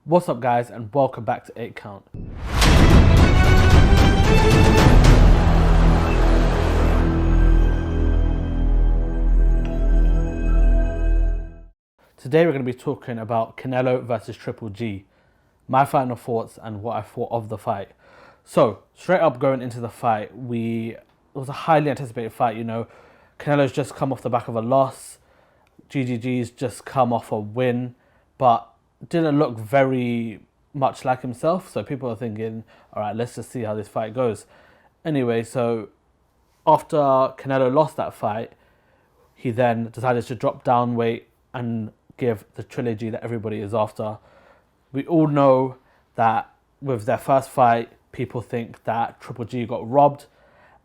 What's up guys, and welcome back to 8 Count. Today we're going to be talking about Canelo versus Triple G, my final thoughts and what I thought of the fight. So straight up going into the fight, it was a highly anticipated fight. Canelo's just come off the back of a loss, GGG's just come off a win, but didn't look very much like himself. So people are thinking, all right, let's just see how this fight goes. Anyway, so after Canelo lost that fight, he then decided to drop down weight and give the trilogy that everybody is after. We all know that with their first fight, people think that Triple G got robbed,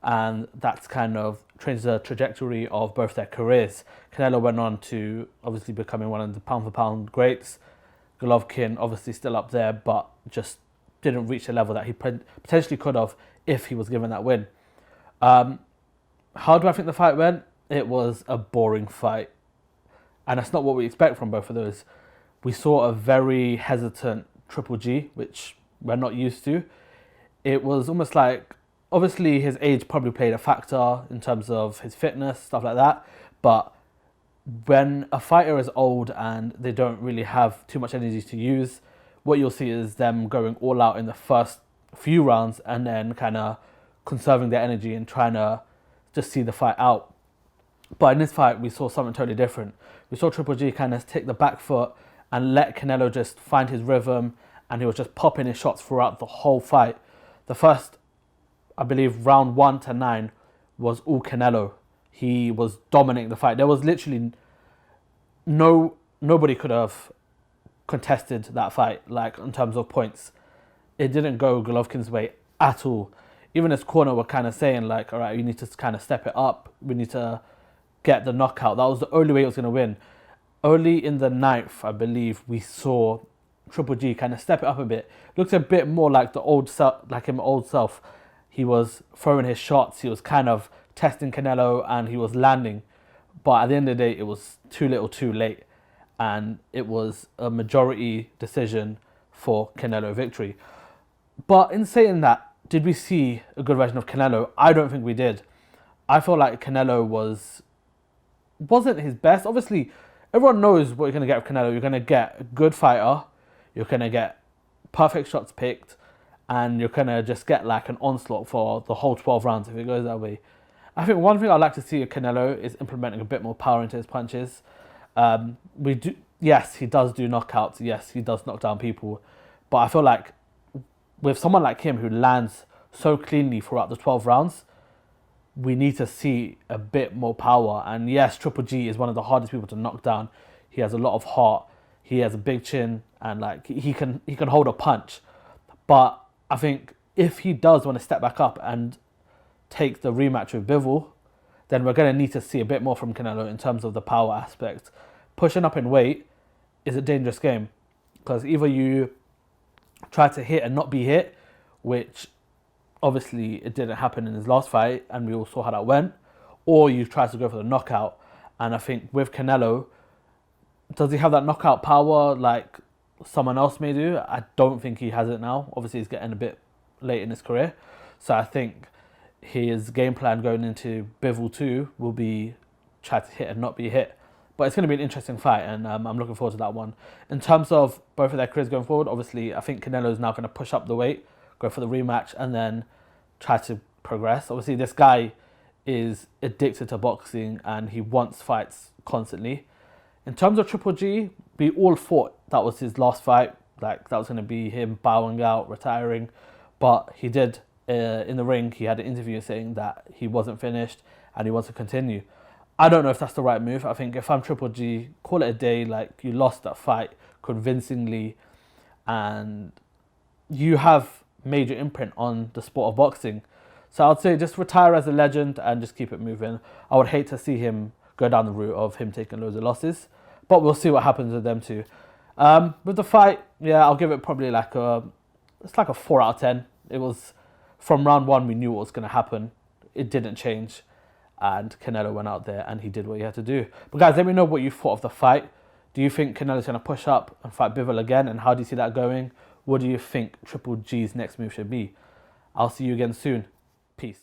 and that's kind of changed the trajectory of both their careers. Canelo went on to obviously becoming one of the pound for pound greats. Golovkin obviously still up there, but just didn't reach the level that he potentially could have if he was given that win. How do I think the fight went? It was a boring fight, and that's not what we expect from both of those. We saw a very hesitant Triple G, which we're not used to. It was almost like, obviously his age probably played a factor in terms of his fitness, stuff like that, but when a fighter is old and they don't really have too much energy to use, what you'll see is them going all out in the first few rounds and then kind of conserving their energy and trying to just see the fight out. But in this fight, we saw something totally different. We saw Triple G kind of take the back foot and let Canelo just find his rhythm, and he was just popping his shots throughout the whole fight. The first, I believe, round 1 to 9 was all Canelo. He was dominating the fight. There was literally nobody could have contested that fight, like in terms of points. It didn't go Golovkin's way at all. Even his corner were kind of saying like, all right, you need to kind of step it up. We need to get the knockout. That was the only way he was going to win. Only in the 9th, I believe, we saw Triple G kind of step it up a bit. Looked a bit more like the old self. He was throwing his shots. He was kind of testing Canelo and he was landing. But at the end of the day, it was too little too late. And it was a majority decision for Canelo victory. But in saying that, did we see a good version of Canelo? I don't think we did. I feel like Canelo wasn't his best. Obviously, everyone knows what you're going to get with Canelo. You're going to get a good fighter. You're going to get perfect shots picked. And you're going to just get like an onslaught for the whole 12 rounds if it goes that way. I think one thing I'd like to see with Canelo is implementing a bit more power into his punches. Yes, he does do knockouts. Yes, he does knock down people. But I feel like with someone like him who lands so cleanly throughout the 12 rounds, we need to see a bit more power. And yes, Triple G is one of the hardest people to knock down. He has a lot of heart. He has a big chin, and like he can hold a punch. But I think if he does want to step back up and take the rematch with Bivol, then we're going to need to see a bit more from Canelo in terms of the power aspect. Pushing up in weight is a dangerous game, because either you try to hit and not be hit, which obviously it didn't happen in his last fight and we all saw how that went, or you try to go for the knockout. And I think with Canelo, does he have that knockout power like someone else may do? I don't think he has it now. Obviously he's getting a bit late in his career, so I think his game plan going into Bivol 2 will be try to hit and not be hit. But it's going to be an interesting fight, and I'm looking forward to that one. In terms of both of their careers going forward, obviously I think Canelo is now going to push up the weight, go for the rematch, and then try to progress. Obviously this guy is addicted to boxing and he wants fights constantly. In terms of Triple G, we all thought that was his last fight, like that was going to be him bowing out, retiring, but he did. In the ring, he had an interview saying that he wasn't finished and he wants to continue. I don't know if that's the right move. I think if I'm Triple G, call it a day. Like, you lost that fight convincingly and you have made your imprint on the sport of boxing. So I'd say just retire as a legend and just keep it moving. I would hate to see him go down the route of him taking loads of losses, but we'll see what happens with them too. With the fight, yeah, I'll give it probably like it's like a 4 out of 10. It was, from round 1, we knew what was going to happen. It didn't change. And Canelo went out there and he did what he had to do. But guys, let me know what you thought of the fight. Do you think Canelo's going to push up and fight Bivol again? And how do you see that going? What do you think Triple G's next move should be? I'll see you again soon. Peace.